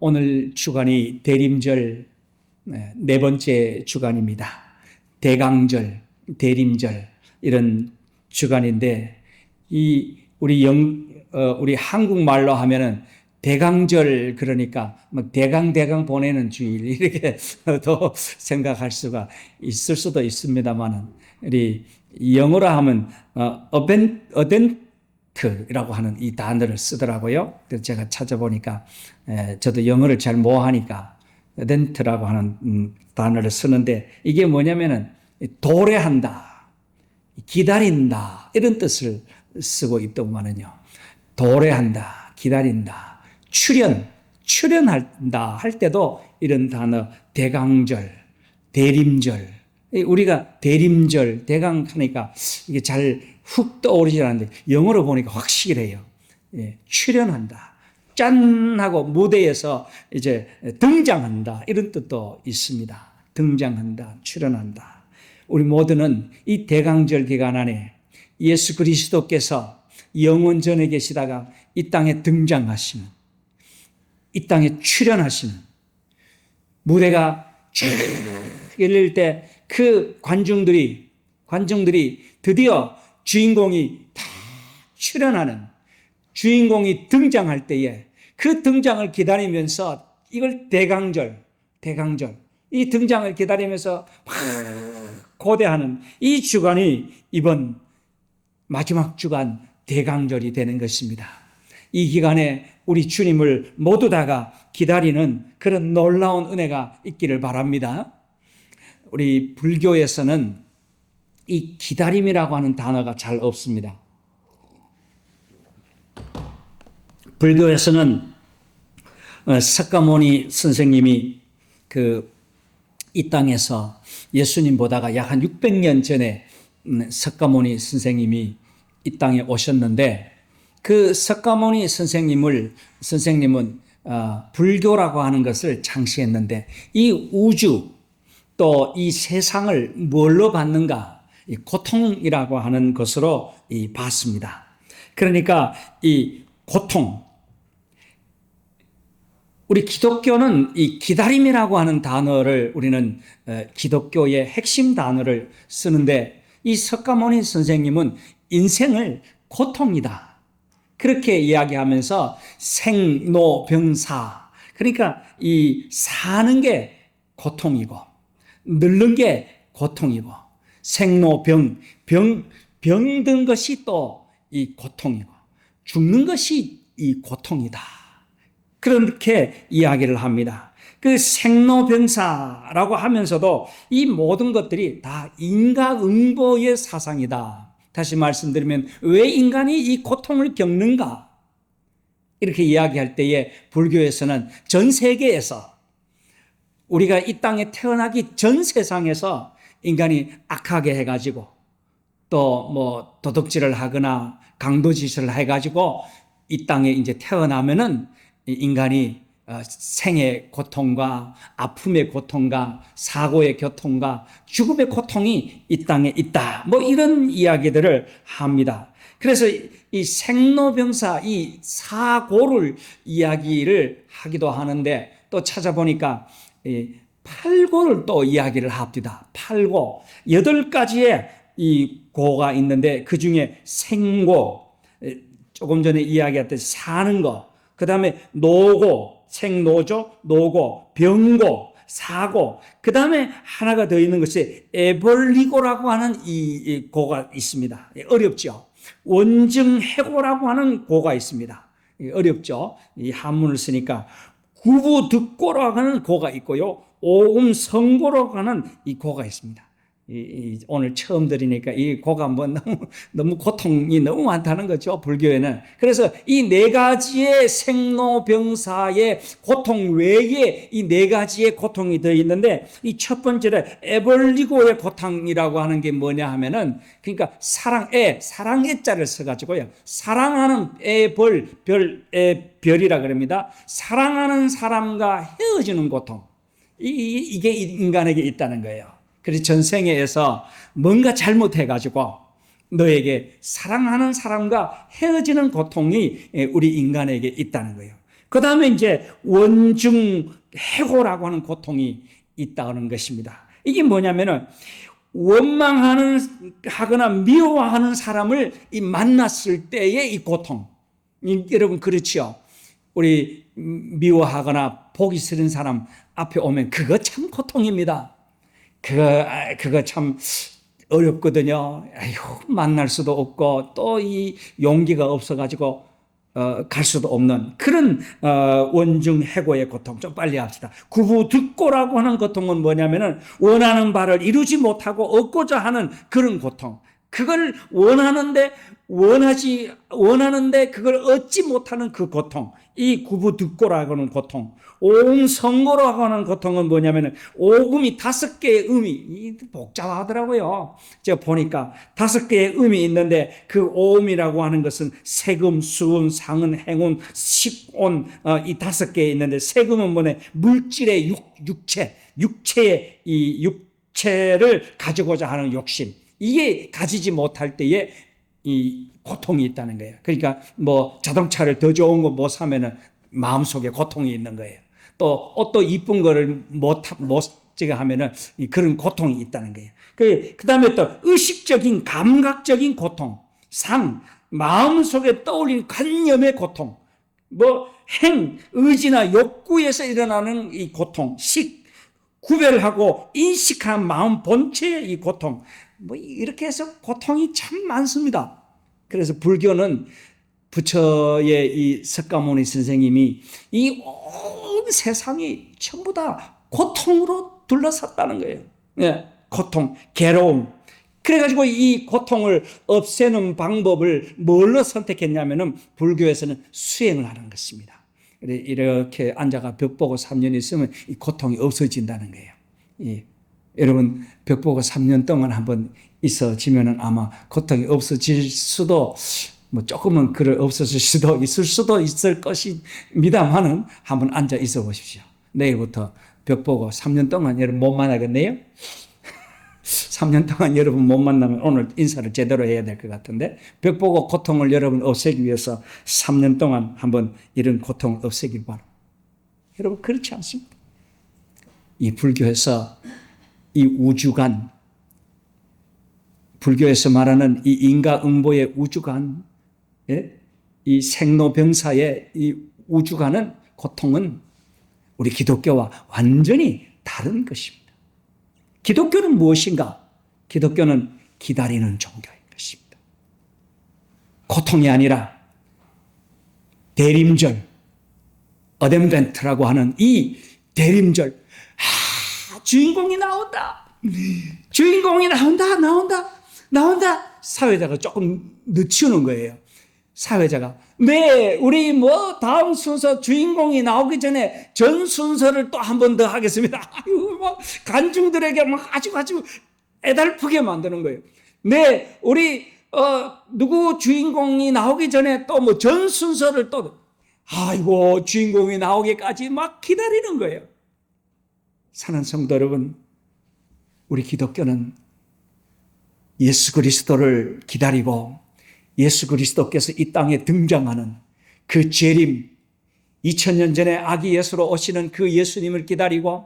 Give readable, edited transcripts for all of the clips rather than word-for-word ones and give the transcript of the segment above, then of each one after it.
오늘 주간이 대림절 네 번째 주간입니다. 대강절, 대림절 이런 주간인데 우리 한국말로 하면은 대강절, 그러니까 막 대강 보내는 주일 이렇게 더 생각할 수가 있을 수도 있습니다만은, 우리 영어로 하면 어덴트라고 하는 이 단어를 쓰더라고요. 그래서 제가 찾아보니까 저도 영어를 잘 못하니까 어덴트라고 하는 단어를 쓰는데, 이게 뭐냐면은 도래한다, 기다린다 이런 뜻을 쓰고 있더만은요. 도래한다, 기다린다, 출현한다 할 때도 이런 단어 대강절, 대림절, 우리가 대림절, 대강 하니까 이게 잘 훅 떠오르지 않는데 영어로 보니까 확실해요. 출현한다, 짠 하고 무대에서 이제 등장한다 이런 뜻도 있습니다. 등장한다, 출현한다. 우리 모두는 이 대강절 기간 안에 예수 그리스도께서 영원 전에 계시다가 이 땅에 등장하시는, 이 땅에 출현하시는, 무대가 쭉 열릴 때 그 관중들이 드디어 주인공이 다 출현하는, 주인공이 등장할 때에 그 등장을 기다리면서, 이걸 대강절, 이 등장을 기다리면서 막 고대하는 이 주간이 이번 마지막 주간 대강절이 되는 것입니다. 이 기간에 우리 주님을 모두 다가 기다리는 그런 놀라운 은혜가 있기를 바랍니다. 우리 불교에서는 이 기다림이라고 하는 단어가 잘 없습니다. 불교에서는 석가모니 선생님이 이 땅에서 예수님 보다가 약 한 600년 전에 석가모니 선생님이 이 땅에 오셨는데, 그 석가모니 선생님은 불교라고 하는 것을 창시했는데, 이 우주 또 이 세상을 뭘로 봤는가? 이 고통이라고 하는 것으로 봤습니다. 그러니까 이 고통, 우리 기독교는 이 기다림이라고 하는 단어를, 우리는 기독교의 핵심 단어를 쓰는데, 이 석가모니 선생님은 인생을 고통이다 그렇게 이야기하면서 생로병사, 그러니까 이 사는 게 고통이고 늙는 게 고통이고, 생로병, 병든 것이 또 이 고통이고, 죽는 것이 이 고통이다 그렇게 이야기를 합니다. 그 생로병사라고 하면서도 이 모든 것들이 다 인과응보의 사상이다. 다시 말씀드리면, 왜 인간이 이 고통을 겪는가? 이렇게 이야기할 때에 불교에서는 전 세계에서, 우리가 이 땅에 태어나기 전 세상에서 인간이 악하게 해가지고 또 도둑질을 하거나 강도짓을 해가지고 이 땅에 이제 태어나면은 인간이 생의 고통과 아픔의 고통과 사고의 고통과 죽음의 고통이 이 땅에 있다. 이런 이야기들을 합니다. 그래서 이 생로병사, 이 사고를 이야기를 하기도 하는데, 또 찾아보니까 팔고를 또 이야기를 합니다. 팔고 8가지의 이 고가 있는데, 그 중에 생고, 조금 전에 이야기했듯이 사는 거, 그 다음에 노고, 생노조, 노고, 병고, 사고, 그 다음에 하나가 더 있는 것이 애벌리고라고 하는 이 고가 있습니다. 어렵죠. 원증해고라고 하는 고가 있습니다. 어렵죠. 이 한문을 쓰니까 구부득고라고 하는 고가 있고요, 오음성고라고 하는 이 고가 있습니다. 오늘 처음 들으니까 이 고가 너무 고통이 너무 많다는 거죠, 불교에는. 그래서 이 4가지의 생로병사의 고통 외에 이 4가지의 고통이 더 있는데, 이 첫 번째로 애벌리고의 고통이라고 하는 게 뭐냐 하면은, 그러니까 사랑의 자를 써가지고요, 사랑하는 별이라 그럽니다. 사랑하는 사람과 헤어지는 고통, 이게 인간에게 있다는 거예요. 그래서 전생에서 뭔가 잘못해가지고 너에게 사랑하는 사람과 헤어지는 고통이 우리 인간에게 있다는 거예요. 그 다음에 이제 원중 해고라고 하는 고통이 있다는 것입니다. 이게 뭐냐면은 하거나 미워하는 사람을 만났을 때의 이 고통. 여러분 그렇지요? 우리 미워하거나 보기 싫은 사람 앞에 오면 그거 참 고통입니다. 그거 참 어렵거든요. 아이고, 만날 수도 없고 또 이 용기가 없어가지고 갈 수도 없는 그런 원중 해고의 고통. 좀 빨리 합시다. 구부듣고라고 하는 고통은 뭐냐면은 원하는 바를 이루지 못하고 얻고자 하는 그런 고통. 그걸 원하는데 그걸 얻지 못하는 그 고통. 이 구부듣고라고 하는 고통. 옹성고라고 하는 고통은 뭐냐면은 오금이 5개의 음이 복잡하더라고요. 제가 보니까 5개의 음이 있는데 그 오음이라고 하는 것은 세금, 수음, 상은, 행운, 식온 이 5개 있는데 세금은 뭐냐 물질의 육체의 이 육체를 가지고자 하는 욕심. 이게 가지지 못할 때에 이 고통이 있다는 거예요. 그러니까 뭐 자동차를 더 좋은 거 못 사면은 마음속에 고통이 있는 거예요. 또 옷도 이쁜 거를 못 제가 하면은 그런 고통이 있다는 거예요. 그 다음에 또 의식적인 감각적인 고통, 마음속에 떠올린 관념의 고통, 의지나 욕구에서 일어나는 이 고통, 구별하고 인식한 마음 본체의 이 고통, 이렇게 해서 고통이 참 많습니다. 그래서 불교는 부처의 이 석가모니 선생님이 이 온 세상이 전부 다 고통으로 둘러쌌다는 거예요. 예, 고통, 괴로움. 그래가지고 이 고통을 없애는 방법을 뭘로 선택했냐면은 불교에서는 수행을 하는 것입니다. 이렇게 앉아가 벽 보고 3년 있으면 이 고통이 없어진다는 거예요. 예. 여러분 벽 보고 3년 동안 한번 있어지면은 아마 고통이 없어질 수도 조금은 없어질 수도 있을 것입니다만은 한번 앉아 있어 보십시오. 내일부터 벽 보고 3년 동안 여러분 못 만나겠네요? 3년 동안 여러분 못 만나면 오늘 인사를 제대로 해야 될 것 같은데 벽 보고 고통을 여러분 없애기 위해서 3년 동안 한번 이런 고통을 없애길 바랍니다. 여러분 그렇지 않습니까? 이 불교에서 이 우주관, 불교에서 말하는 이 인과응보의 우주관, 이 생로병사의 이 우주관은 고통은 우리 기독교와 완전히 다른 것입니다. 기독교는 무엇인가? 기독교는 기다리는 종교인 것입니다. 고통이 아니라 대림절, 어뎀벤트라고 하는 이 대림절, 주인공이 나온다. 주인공이 나온다. 사회자가 조금 늦추는 거예요. 사회자가 우리 다음 순서 주인공이 나오기 전에 전 순서를 또 한 번 더 하겠습니다. 간중들에게 아주 애달프게 만드는 거예요. 우리 누구 주인공이 나오기 전에 또 전 순서를 주인공이 나오기까지 기다리는 거예요. 사랑하는 성도 여러분, 우리 기독교는 예수 그리스도를 기다리고 예수 그리스도께서 이 땅에 등장하는 그 재림, 2000년 전에 아기 예수로 오시는 그 예수님을 기다리고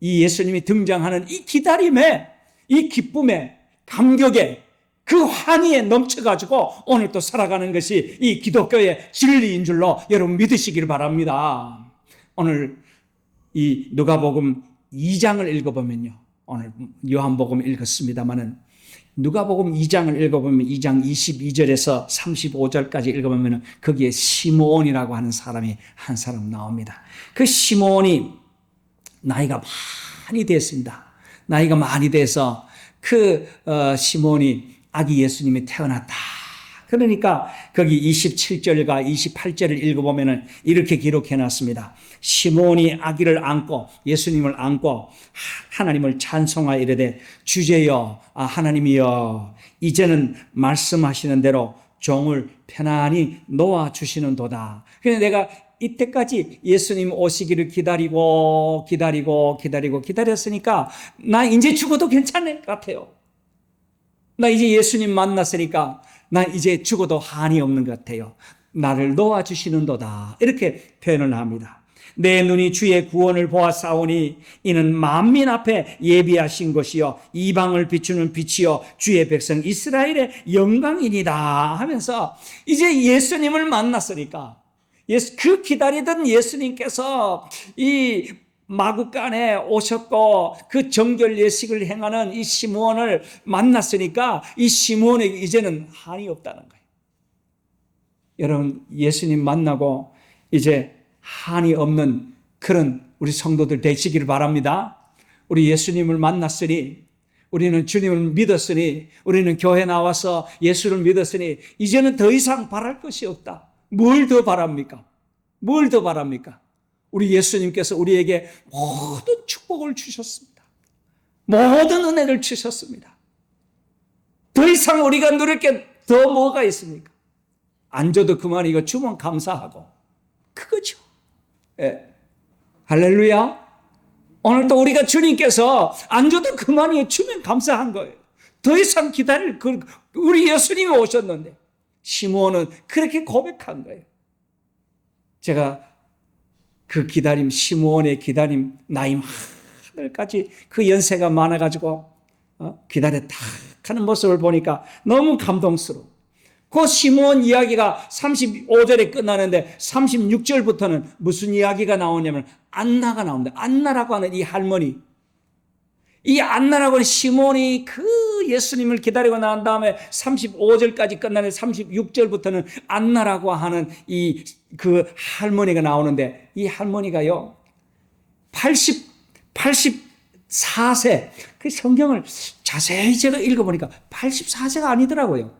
이 예수님이 등장하는 이 기다림에, 이 기쁨에, 감격에, 그 환희에 넘쳐가지고 오늘 또 살아가는 것이 이 기독교의 진리인 줄로 여러분 믿으시길 바랍니다. 오늘 이 누가복음 2장을 읽어보면요. 오늘 요한복음 읽었습니다마는 누가복음 2장을 읽어보면 2장 22절에서 35절까지 읽어보면 거기에 시므온이라고 하는 사람이 한 사람 나옵니다. 그 시므온이 나이가 많이 됐습니다. 나이가 많이 돼서 그 시므온이 아기 예수님이 태어났다. 그러니까 거기 27절과 28절을 읽어보면 이렇게 기록해놨습니다. 시므온이 아기를 안고 예수님을 안고 하나님을 찬송하여 이르되 주제여 하나님이여 이제는 말씀하시는 대로 종을 편안히 놓아주시는도다. 그래서 내가 이때까지 예수님 오시기를 기다렸으니까 나 이제 죽어도 괜찮을 것 같아요. 나 이제 예수님 만났으니까 나 이제 죽어도 한이 없는 것 같아요. 나를 놓아주시는도다. 이렇게 표현을 합니다. 내 눈이 주의 구원을 보았사오니 이는 만민 앞에 예비하신 것이요 이방을 비추는 빛이요 주의 백성 이스라엘의 영광이니라 하면서 이제 예수님을 만났으니까 그 기다리던 예수님께서 이 마구간에 오셨고 그 정결 예식을 행하는 이 시므온을 만났으니까 이 시므온에게 이제는 한이 없다는 거예요. 여러분, 예수님 만나고 이제 한이 없는 그런 우리 성도들 되시기를 바랍니다. 우리 예수님을 만났으니, 우리는 주님을 믿었으니, 우리는 교회 나와서 예수를 믿었으니 이제는 더 이상 바랄 것이 없다. 뭘 더 바랍니까? 뭘 더 바랍니까? 우리 예수님께서 우리에게 모든 축복을 주셨습니다. 모든 은혜를 주셨습니다. 더 이상 우리가 누릴 게 더 뭐가 있습니까? 안 줘도 그만이고 주면 감사하고 그거죠. 예. 할렐루야. 오늘 또 우리가 주님께서 안 줘도 그만이에요. 주면 감사한 거예요. 더 이상 기다릴 우리 예수님이 오셨는데 시므온은 그렇게 고백한 거예요. 제가 그 기다림, 시므온의 기다림, 나이 하늘까지 그 연세가 많아가지고 기다렸다 하는 모습을 보니까 너무 감동스러워. 그 시므온 이야기가 35절에 끝나는데 36절부터는 무슨 이야기가 나오냐면 안나가 나옵니다. 안나라고 하는 이 할머니. 이 안나라고 하는 시므온이 그 예수님을 기다리고 난 다음에 35절까지 끝나는 36절부터는 안나라고 하는 그 할머니가 나오는데 이 할머니가요 84세. 그 성경을 자세히 제가 읽어보니까 84세가 아니더라고요.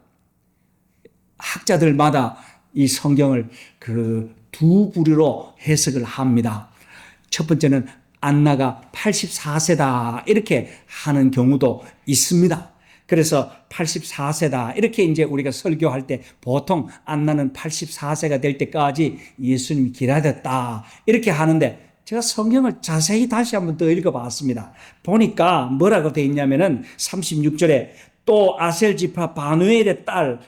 학자들마다 이 성경을 그 두 부류로 해석을 합니다. 첫 번째는 안나가 84세다 이렇게 하는 경우도 있습니다. 그래서 84세다 이렇게 이제 우리가 설교할 때 보통 안나는 84세가 될 때까지 예수님이 기다렸다 이렇게 하는데 제가 성경을 자세히 다시 한번 더 읽어봤습니다. 보니까 뭐라고 되어 있냐면은 36절에 또 아셀 지파 바누엘의 딸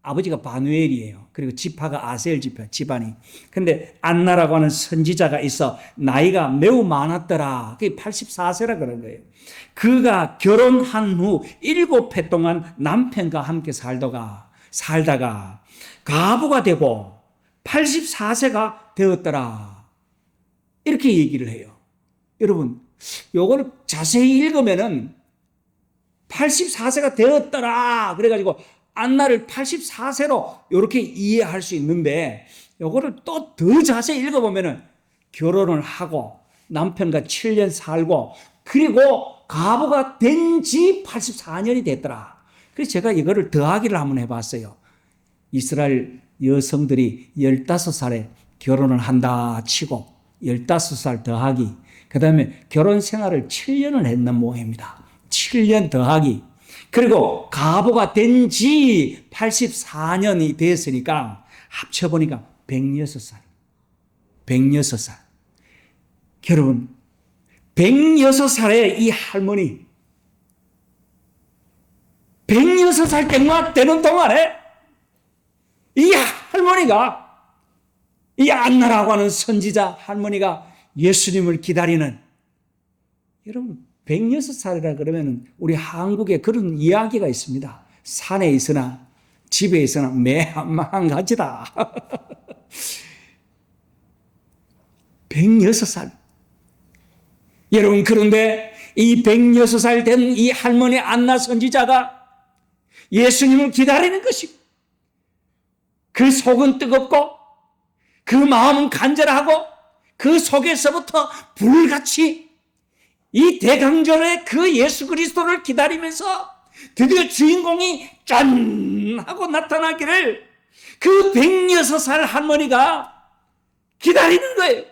아버지가 바누엘이에요. 그리고 지파가 아셀 지파 집안이. 근데 안나라고 하는 선지자가 있어 나이가 매우 많았더라. 그게 84세라 그런 거예요. 그가 결혼한 후 7해 동안 남편과 함께 살다가 과부가 되고 84세가 되었더라. 이렇게 얘기를 해요. 여러분, 요거를 자세히 읽으면은 84세가 되었더라. 그래가지고 안나를 84세로 이렇게 이해할 수 있는데 이거를 또 더 자세히 읽어보면 결혼을 하고 남편과 7년 살고 그리고 과부가 된 지 84년이 됐더라. 그래서 제가 이거를 더하기를 한번 해봤어요. 이스라엘 여성들이 15살에 결혼을 한다 치고 15살 더하기 그 다음에 결혼 생활을 7년을 했는 모양입니다. 7년 더하기 그리고 과부가 된 지 84년이 됐으니까 합쳐보니까 106살. 106살. 여러분, 106살의 이 할머니, 106살 되는 동안에 이 할머니가, 이 안나라고 하는 선지자 할머니가 예수님을 기다리는, 여러분, 106살이라 그러면 우리 한국에 그런 이야기가 있습니다. 산에 있으나 집에 있으나 매한 가지다. 106살. 여러분, 그런데 이 106살 된 이 할머니 안나 선지자가 예수님을 기다리는 것이고 그 속은 뜨겁고 그 마음은 간절하고 그 속에서부터 불같이 이 대강절에 그 예수 그리스도를 기다리면서 드디어 주인공이 짠 하고 나타나기를 그 106살 할머니가 기다리는 거예요.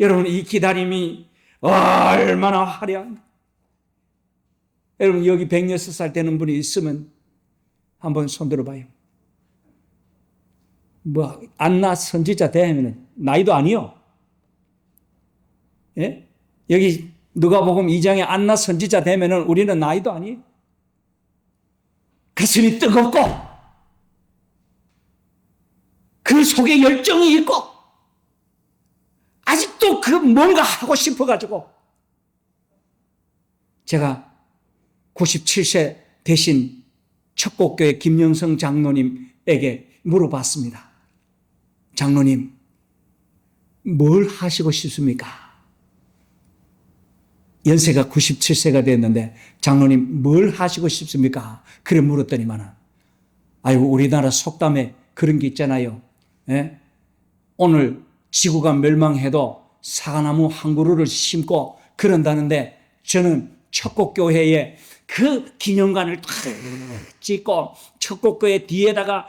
여러분, 이 기다림이 얼마나 화려한가. 여러분, 여기 106살 되는 분이 있으면 한번 손들어 봐요. 뭐 안나 선지자 되면 나이도 아니요. 예? 여기 누가복음 2장에 안나 선지자 되면은 우리는 나이도 아니에요. 가슴이 뜨겁고 그 속에 열정이 있고 아직도 그 뭔가 하고 싶어가지고 제가 97세 되신 척곡교회 김영성 장로님에게 물어봤습니다. 장로님, 뭘 하시고 싶습니까? 연세가 97세가 됐는데 장로님 뭘 하시고 싶습니까? 그래 물었더니만은 아이고 우리나라 속담에 그런 게 있잖아요. 예? 오늘 지구가 멸망해도 사과나무 한 그루를 심고 그런다는데 저는 척곡교회에 그 기념관을 짓고 척곡교회 뒤에다가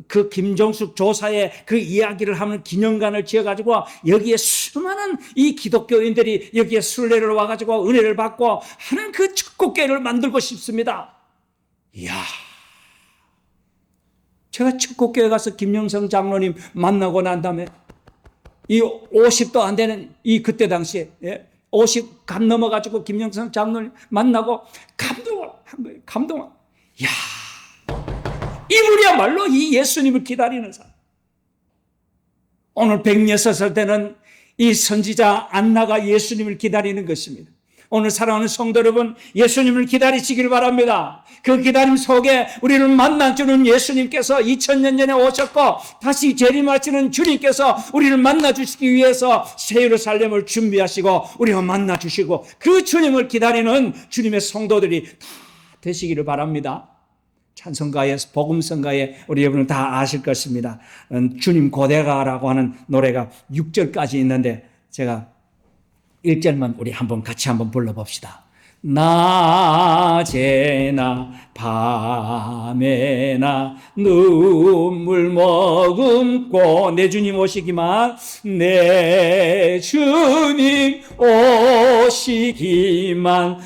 그 김종숙 조사의 그 이야기를 하는 기념관을 지어가지고 여기에 수많은 이 기독교인들이 여기에 순례를 와가지고 은혜를 받고 하는 그 척곡교회를 만들고 싶습니다. 이야, 제가 척곡교회 가서 김영성 장로님 만나고 난 다음에 이 50도 안 되는 이 그때 당시에 50 간 넘어가지고 김영성 장로님 만나고 감동을 한 거예요. 감동을. 이야, 이분이야말로 이 예수님을 기다리는 사람. 오늘 106살 때는 이 선지자 안나가 예수님을 기다리는 것입니다. 오늘 사랑하는 성도 여러분, 예수님을 기다리시길 바랍니다. 그 기다림 속에 우리를 만나주는 예수님께서 2000년 전에 오셨고 다시 재림하시는 주님께서 우리를 만나주시기 위해서 새 예루살렘을 준비하시고 우리가 만나주시고 그 주님을 기다리는 주님의 성도들이 다 되시기를 바랍니다. 찬송가에 복음성가에 우리 여러분은 다 아실 것입니다. 주님 고대가라고 하는 노래가 6절까지 있는데 제가 1절만 우리 같이 한번 불러봅시다. 낮에나 밤에나 눈물 머금고 내 주님 오시기만 내 주님 오시기만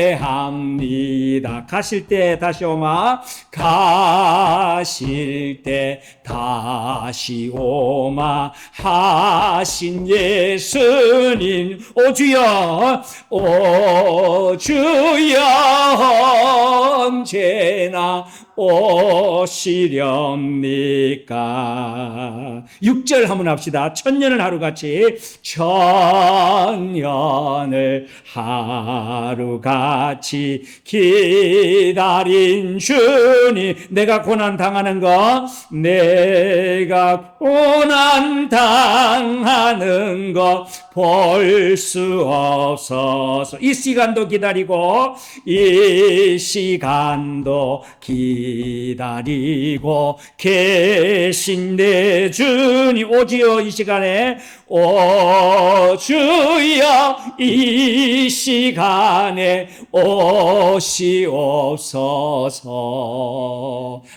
고대합니다. 가실 때 다시 오마 가실 때 다시 오마 하신 예수님 오 주여 오 주여 언제나 오시렵니까? 6절 한번 합시다. 천년을 하루같이 천년을 하루같이 기다린 주님 내가 고난 당하는 거 내가 고난 당하는 거 볼 수 없어서 이 시간도 기다리고 이 시간도 기다리고 계신 내 주님 오지요 이 시간에 오주여 이 시간에 오시옵소서.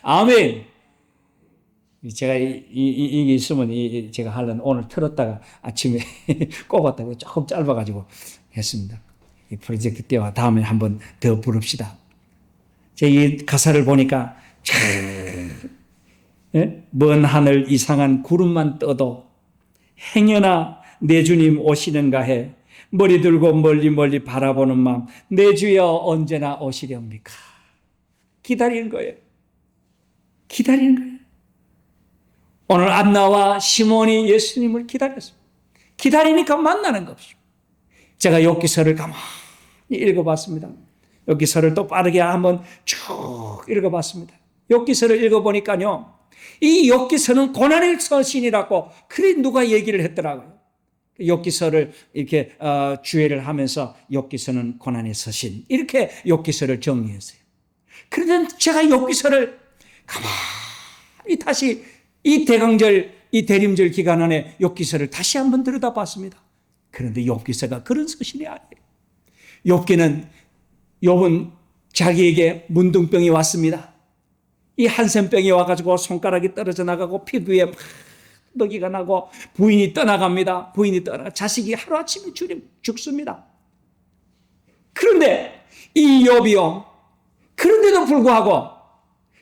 아멘. 제가 이게 있으면 제가 하려는 오늘 틀었다가 아침에 꼽았다고 조금 짧아가지고 했습니다. 이 프로젝트 때와 다음에 한번 더 부릅시다. 제가 이 가사를 보니까 먼 하늘 이상한 구름만 떠도 행여나 내 주님 오시는가 해 머리 들고 멀리 멀리 바라보는 마음 내 주여 언제나 오시렵니까? 기다리는 거예요. 기다리는 거예요. 오늘 안나와 시몬이 예수님을 기다렸습니다. 기다리니까 만나는 것이죠. 제가 욥기서를 가만히 읽어봤습니다. 욥기서를 또 빠르게 한번 쭉 읽어봤습니다. 욥기서를 읽어보니까요. 이 욥기서는 고난의 서신이라고 그래 누가 얘기를 했더라고요. 욥기서를 이렇게 주해를 하면서 욥기서는 고난의 서신 이렇게 욥기서를 정리했어요. 그런데 제가 욥기서를 가만히 다시 이 대강절, 이 대림절 기간 안에 욥기서를 다시 한번 들여다봤습니다. 그런데 욥기서가 그런 서신이 아니에요. 욥은 자기에게 문둥병이 왔습니다. 이 한센병이 와가지고 손가락이 떨어져 나가고 피부에 막 먹이가 나고 부인이 떠나갑니다. 자식이 하루아침에 죽습니다. 그런데 이 욥이요. 그런데도 불구하고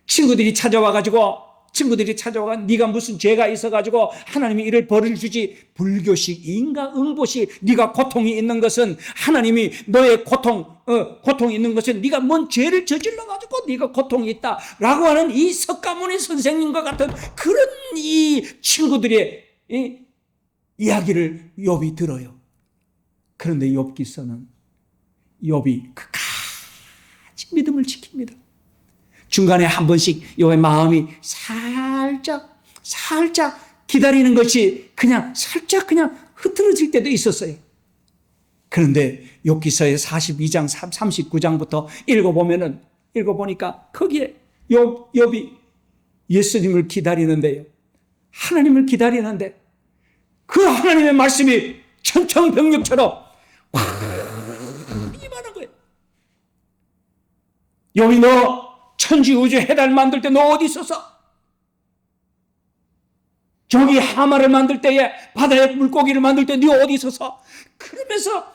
친구들이 찾아와가지고 친구들이 찾아와 네가 무슨 죄가 있어가지고 하나님이 이를 벌을 주지. 불교식 인과응보식 네가 고통이 있는 것은 하나님이 너의 고통이 있는 것은 네가 뭔 죄를 저질러가지고 네가 고통이 있다라고 하는 이 석가모니 선생님과 같은 그런 이 친구들의 이 이야기를 욥이 들어요. 그런데 욥기서는 욥이 끝까지 믿음을 지킵니다. 중간에 한 번씩 욥의 마음이 살짝 기다리는 것이 그냥 살짝 그냥 흐트러질 때도 있었어요. 그런데 욥기서의 42장 39장부터 읽어보니까 거기에 욥이 예수님을 기다리는데요. 하나님을 기다리는데 그 하나님의 말씀이 천청병력처럼 임하는 거예요. 욥이 너 천지 우주 해달 만들 때 너 어디 있었어? 저기 하마를 만들 때에 바다의 물고기를 만들 때 너 어디 있었어? 그러면서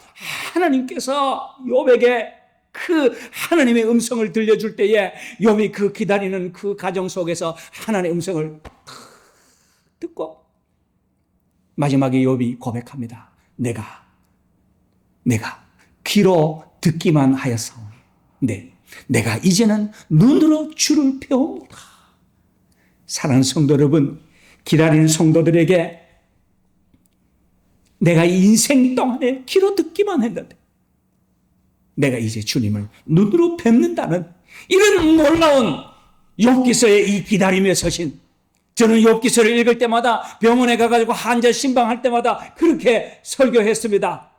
하나님께서 욥에게 그 하나님의 음성을 들려줄 때에 욥이 그 기다리는 그 가정 속에서 하나님의 음성을 듣고 마지막에 욥이 고백합니다. 내가 귀로 듣기만 하였사오니 내가 이제는 눈으로 주를 배웁니다. 사랑하는 성도 여러분, 기다리는 성도들에게 내가 인생 동안에 귀로 듣기만 했는데 내가 이제 주님을 눈으로 뵙는다는 이런 놀라운 욥기서의 이 기다림에 서신, 저는 욥기서를 읽을 때마다 병원에 가가지고 환자 신방할 때마다 그렇게 설교했습니다.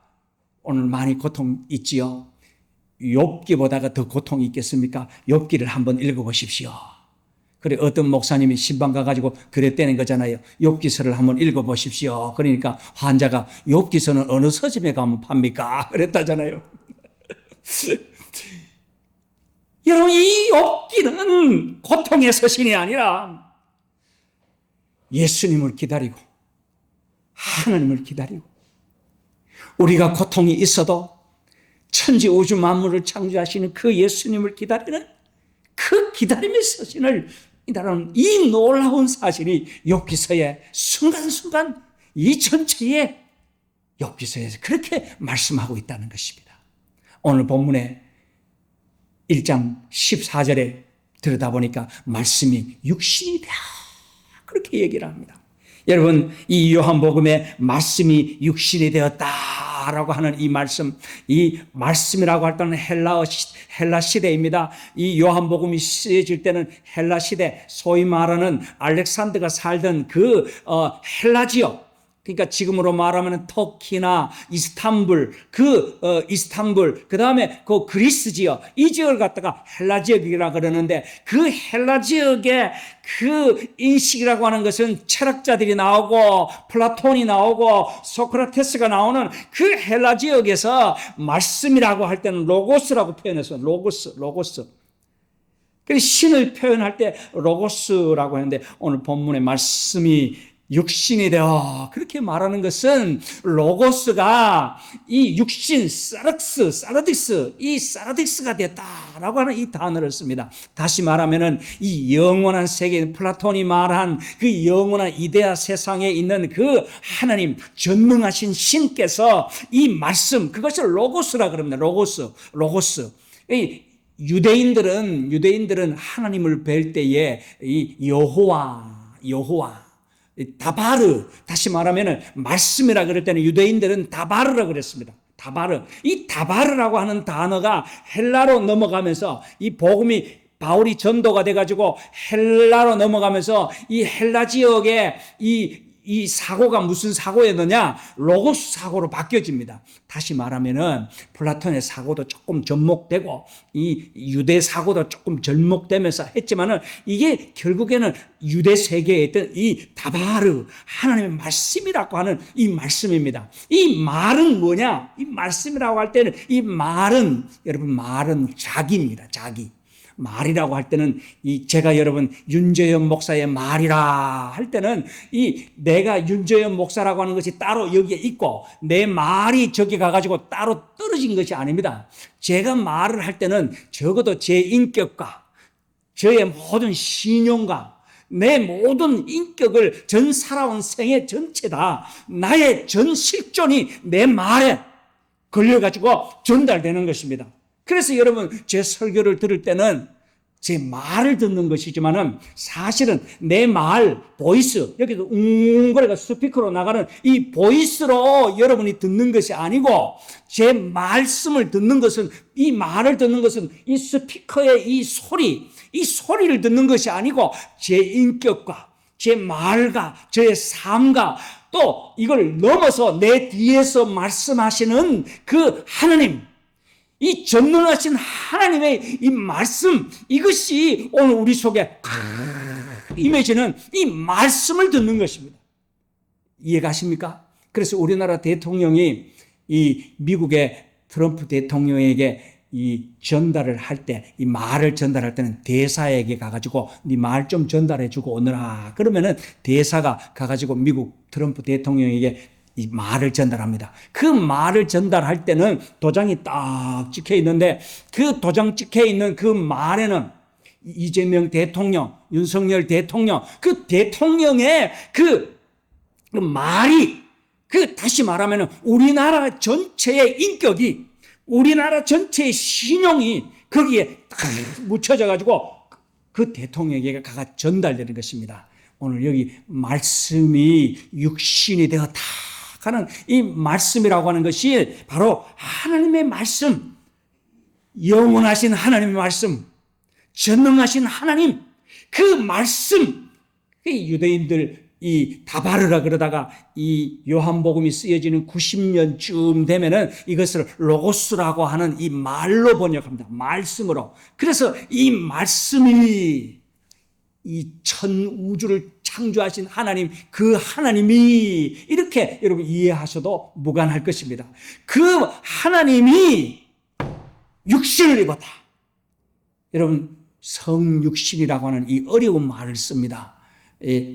오늘 많이 고통 있지요. 욥기보다가 더 고통이 있겠습니까? 욥기를 한번 읽어보십시오. 그래 어떤 목사님이 신방 가가지고 그랬다는 거잖아요. 욥기서를 한번 읽어보십시오. 그러니까 환자가 욥기서는 어느 서점에 가면 팝니까? 그랬다잖아요. 여러분, 이 욥기는 고통의 서신이 아니라 예수님을 기다리고 하나님을 기다리고 우리가 고통이 있어도 천지 우주 만물을 창조하시는 그 예수님을 기다리는 그 기다림의 서신을 이다라는 이 놀라운 사실이 욥기서의 순간순간 이 전체에 욥기서에서 그렇게 말씀하고 있다는 것입니다. 오늘 본문의 1장 14절에 들여다보니까 말씀이 육신이 되어 그렇게 얘기를 합니다. 여러분, 이 요한복음에 말씀이 육신이 되었다라고 하는 이 말씀이라고 할 때는 헬라 시대입니다. 이 요한복음이 쓰여질 때는 헬라 시대, 소위 말하는 알렉산더가 살던 그 헬라 지역, 그러니까 지금으로 말하면 터키나 이스탄불, 그 다음에 그 그리스 지역, 이 지역을 갖다가 헬라 지역이라 그러는데 그 헬라 지역의 그 인식이라고 하는 것은 철학자들이 나오고 플라톤이 나오고 소크라테스가 나오는 그 헬라 지역에서 말씀이라고 할 때는 로고스라고 표현했어요. 로고스. 그래서 신을 표현할 때 로고스라고 했는데 오늘 본문의 말씀이 육신이 되어 그렇게 말하는 것은 로고스가 이 육신 사라딕스가 됐다라고 하는 이 단어를 씁니다. 다시 말하면은 이 영원한 세계, 플라톤이 말한 그 영원한 이데아 세상에 있는 그 하나님 전능하신 신께서 이 말씀, 그것을 로고스라 그럽니다. 로고스. 이 유대인들은 하나님을 뵐 때에 이 여호와 다바르, 다시 말하면 말씀이라 그럴 때는 유대인들은 다바르라 그랬습니다. 이 다바르라고 하는 단어가 헬라로 넘어가면서 이 복음이 바울이 전도가 돼가지고 헬라로 넘어가면서 이 헬라 지역에 이 사고가 무슨 사고였느냐? 로고스 사고로 바뀌어집니다. 다시 말하면은 플라톤의 사고도 조금 접목되고 이 유대 사고도 조금 접목되면서 했지만은 이게 결국에는 유대 세계에 있던 이 다바르, 하나님의 말씀이라고 하는 이 말씀입니다. 이 말은 뭐냐? 이 말씀이라고 할 때는 이 말은, 여러분, 말은 자기입니다. 자기. 말이라고 할 때는 제가 여러분 윤재현 목사의 말이라 할 때는 내가 윤재현 목사라고 하는 것이 따로 여기에 있고 내 말이 저기 가가지고 따로 떨어진 것이 아닙니다. 제가 말을 할 때는 적어도 제 인격과 저의 모든 신용과 내 모든 인격을 전 살아온 생애 전체 다 나의 전 실존이 내 말에 걸려가지고 전달되는 것입니다. 그래서 여러분 제 설교를 들을 때는 제 말을 듣는 것이지만은 사실은 내 말, 보이스, 여기도 웅거리가 스피커로 나가는 이 보이스로 여러분이 듣는 것이 아니고 제 말씀을 듣는 것은, 이 말을 듣는 것은 이 스피커의 이 소리를 듣는 것이 아니고 제 인격과 제 말과 저의 삶과 또 이걸 넘어서 내 뒤에서 말씀하시는 그 하나님, 이 전능하신 하나님의 이 말씀, 이것이 오늘 우리 속에 임해지는 이 말씀을 듣는 것입니다. 이해가십니까? 그래서 우리나라 대통령이 이 미국의 트럼프 대통령에게 이 전달을 할 때, 이 말을 전달할 때는 대사에게 가가지고 네 말 좀 전달해주고 오너라. 그러면은 대사가 가가지고 미국 트럼프 대통령에게 이 말을 전달합니다. 그 말을 전달할 때는 도장이 딱 찍혀 있는데 그 도장 찍혀 있는 그 말에는 이재명 대통령, 윤석열 대통령, 그 대통령의 그 말이, 다시 말하면 우리나라 전체의 인격이, 우리나라 전체의 신용이 거기에 딱 묻혀져 가지고 그 대통령에게 가가 전달되는 것입니다. 오늘 여기 말씀이 육신이 되었다 하는 이 말씀이라고 하는 것이 바로 하나님의 말씀, 영원하신 하나님의 말씀, 전능하신 하나님, 그 말씀, 유대인들 이 다바르라 그러다가 이 요한복음이 쓰여지는 90년쯤 되면은 이것을 로고스라고 하는 이 말로 번역합니다. 말씀으로. 그래서 이 말씀이 이 천 우주를 창조하신 하나님, 그 하나님이 이렇게 여러분 이해하셔도 무관할 것입니다. 그 하나님이 육신을 입었다. 여러분 성육신이라고 하는 이 어려운 말을 씁니다.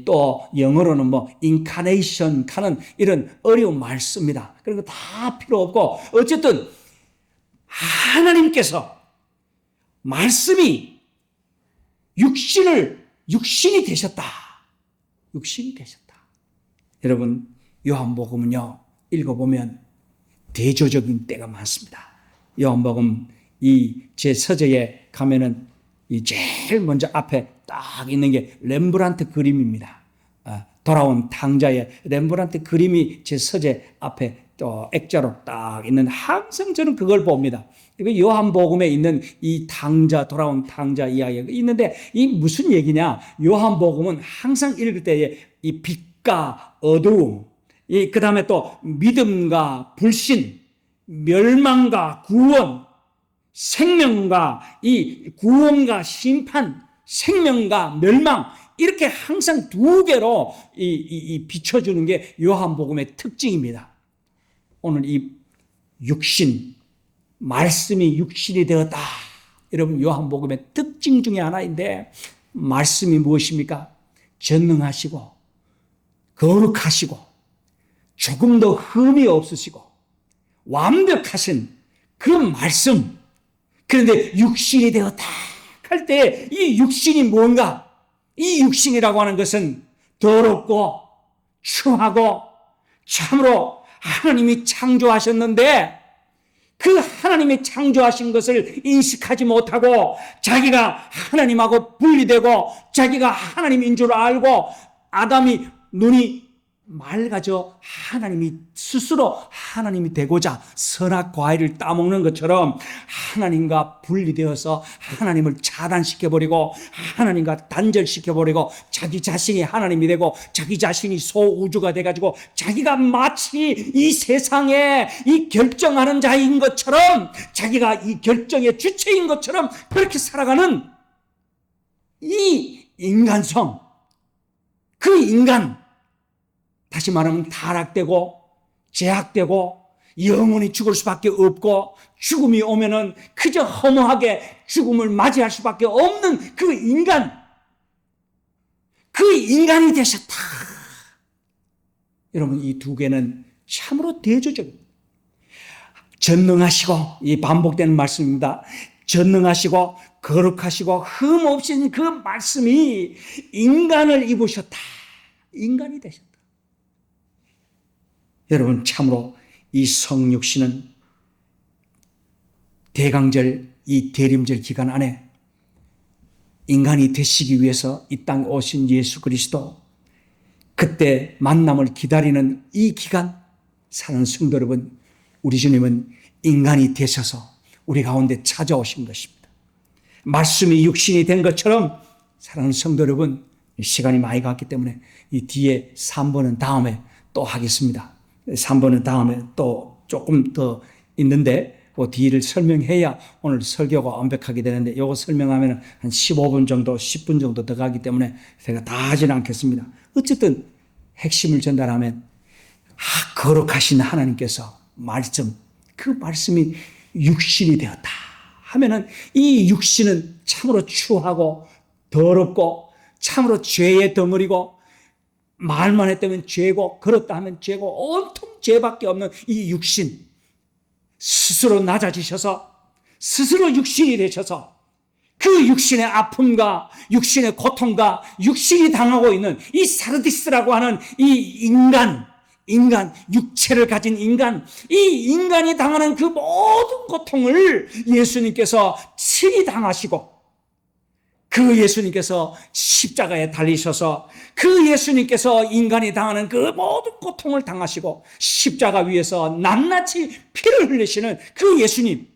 또 영어로는 뭐 인카네이션 하는 이런 어려운 말 씁니다. 그런 거 다 필요 없고 어쨌든 하나님께서 말씀이 육신이 되셨다. 육신이 되셨다. 여러분 요한복음은요 읽어보면 대조적인 때가 많습니다. 요한복음 이 제 서재에 가면은 이 제일 먼저 앞에 딱 있는 게 렘브란트 그림입니다. 돌아온 탕자의 렘브란트 그림이 제 서재 앞에 또 액자로 딱 있는, 항상 저는 그걸 봅니다. 요한복음에 있는 이 탕자, 돌아온 탕자 이야기가 있는데 이 무슨 얘기냐? 요한복음은 항상 읽을 때에 이 빛과 어두움, 그 다음에 또 믿음과 불신, 멸망과 구원, 생명과 이 구원과 심판, 생명과 멸망, 이렇게 항상 두 개로 비춰주는 게 요한복음의 특징입니다. 오늘 이 육신, 말씀이 육신이 되었다. 여러분 요한복음의 특징 중에 하나인데 말씀이 무엇입니까? 전능하시고 거룩하시고 조금도 흠이 없으시고 완벽하신 그 말씀. 그런데 육신이 되었다 할 때 이 육신이 뭔가? 이 육신이라고 하는 것은 더럽고 추하고 참으로 하나님이 창조하셨는데 그 하나님이 창조하신 것을 인식하지 못하고 자기가 하나님하고 분리되고 자기가 하나님인 줄 알고 아담이 눈이 맑아져 하나님이 스스로 하나님이 되고자 선악 과일을 따먹는 것처럼 하나님과 분리되어서 하나님을 차단시켜버리고 하나님과 단절시켜버리고 자기 자신이 하나님이 되고 자기 자신이 소우주가 돼가지고 자기가 마치 이 세상에 이 결정하는 자인 것처럼 자기가 이 결정의 주체인 것처럼 그렇게 살아가는 이 인간성, 그 인간, 다시 말하면 타락되고 제약되고 영원히 죽을 수밖에 없고 죽음이 오면은 그저 허무하게 죽음을 맞이할 수밖에 없는 그 인간이 되셨다. 여러분 이 두 개는 참으로 대조적입니다. 전능하시고, 이 반복되는 말씀입니다. 전능하시고 거룩하시고 흠 없으신 그 말씀이 인간을 입으셨다. 인간이 되셨다. 여러분, 참으로 이 성육신은 대강절, 이 대림절 기간 안에 인간이 되시기 위해서 이 땅에 오신 예수 그리스도, 그때 만남을 기다리는 이 기간, 사는 성도 여러분, 우리 주님은 인간이 되셔서 우리 가운데 찾아오신 것입니다. 말씀이 육신이 된 것처럼, 사랑하는 성도 여러분, 시간이 많이 갔기 때문에 이 뒤에 3번은 다음에 또 하겠습니다. 3번은 다음에 또 조금 더 있는데 그 뒤를 설명해야 오늘 설교가 완벽하게 되는데, 이거 설명하면 한 15분 정도, 10분 정도 더 가기 때문에 제가 다 하지는 않겠습니다. 어쨌든 핵심을 전달하면, 거룩하신 하나님께서 말씀, 그 말씀이 육신이 되었다 하면은, 이 육신은 참으로 추하고 더럽고 참으로 죄의 덩어리고, 말만 했다면 죄고 걸었다 하면 죄고 온통 죄밖에 없는 이 육신, 스스로 낮아지셔서 스스로 육신이 되셔서 그 육신의 아픔과 육신의 고통과 육신이 당하고 있는 이 사르디스라고 하는 이 인간, 육체를 가진 인간, 이 인간이 당하는 그 모든 고통을 예수님께서 친히 당하시고, 그 예수님께서 십자가에 달리셔서 그 예수님께서 인간이 당하는 그 모든 고통을 당하시고 십자가 위에서 낱낱이 피를 흘리시는 그 예수님,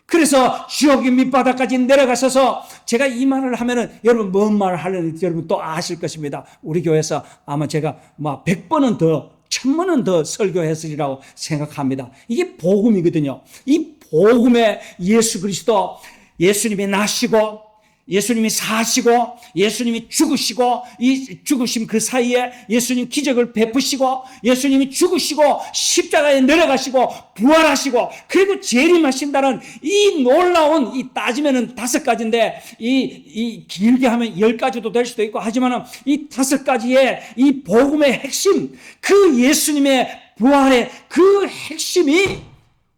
그래서 지옥의 밑바닥까지 내려가셔서, 제가 이 말을 하면은 여러분 뭔 말을 하려는지 여러분 또 아실 것입니다. 우리 교회에서 아마 제가 100번은 더 1000번은 더 설교했으리라고 생각합니다. 이게 복음이거든요. 이 복음에 예수 그리스도, 예수님이 나시고 예수님이 사시고 예수님이 죽으시고, 이 죽으심 그 사이에 예수님 기적을 베푸시고 예수님이 죽으시고 십자가에 내려가시고 부활하시고 그리고 재림하신다는 이 놀라운, 이 따지면은 5가지인데 이 길게 하면 10가지도 될 수도 있고 하지만은 이 5가지의 이 복음의 핵심, 그 예수님의 부활의 그 핵심이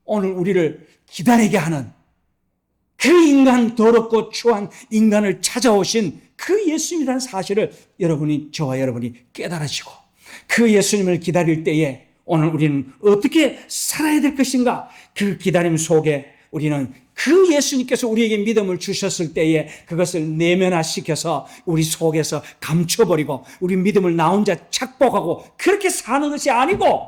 오늘 우리를 기다리게 하는, 그 인간, 더럽고 추한 인간을 찾아오신 그 예수님이라는 사실을 저와 여러분이 깨달으시고, 그 예수님을 기다릴 때에 오늘 우리는 어떻게 살아야 될 것인가, 그 기다림 속에 우리는 그 예수님께서 우리에게 믿음을 주셨을 때에 그것을 내면화시켜서 우리 속에서 감춰버리고 우리 믿음을 나 혼자 착복하고 그렇게 사는 것이 아니고,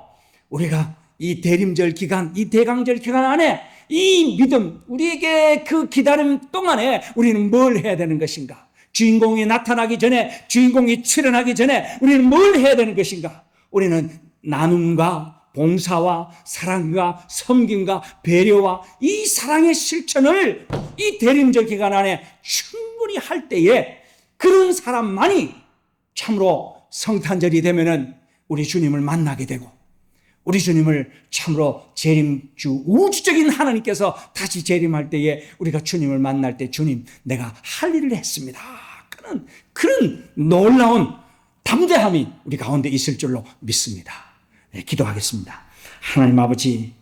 우리가 이 대림절 기간, 이 대강절 기간 안에 이 믿음, 우리에게 그 기다림 동안에 우리는 뭘 해야 되는 것인가? 주인공이 나타나기 전에, 주인공이 출현하기 전에 우리는 뭘 해야 되는 것인가? 우리는 나눔과 봉사와 사랑과 섬김과 배려와 이 사랑의 실천을 이 대림절 기간 안에 충분히 할 때에, 그런 사람만이 참으로 성탄절이 되면은 우리 주님을 만나게 되고, 우리 주님을 참으로 재림주, 우주적인 하나님께서 다시 재림할 때에 우리가 주님을 만날 때, 주님, 내가 할 일을 했습니다, 그런 놀라운 담대함이 우리 가운데 있을 줄로 믿습니다. 네, 기도하겠습니다. 하나님 아버지,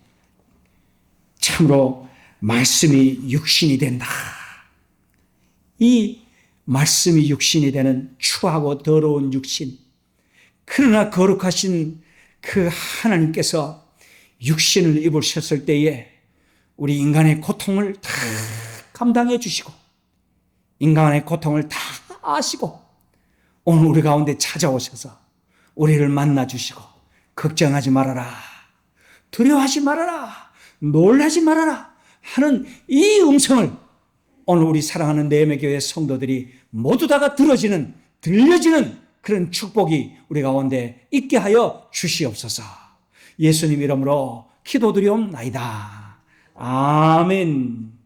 참으로 말씀이 육신이 된다, 이 말씀이 육신이 되는 추하고 더러운 육신, 그러나 거룩하신 그 하나님께서 육신을 입으셨을 때에 우리 인간의 고통을 다 감당해 주시고 인간의 고통을 다 아시고 오늘 우리 가운데 찾아오셔서 우리를 만나 주시고, 걱정하지 말아라, 두려워하지 말아라, 놀라지 말아라 하는 이 음성을 오늘 우리 사랑하는 내매교회 성도들이 모두 다가 들려지는 그런 축복이 우리 가운데 있게 하여 주시옵소서. 예수님 이름으로 기도드리옵나이다. 아멘.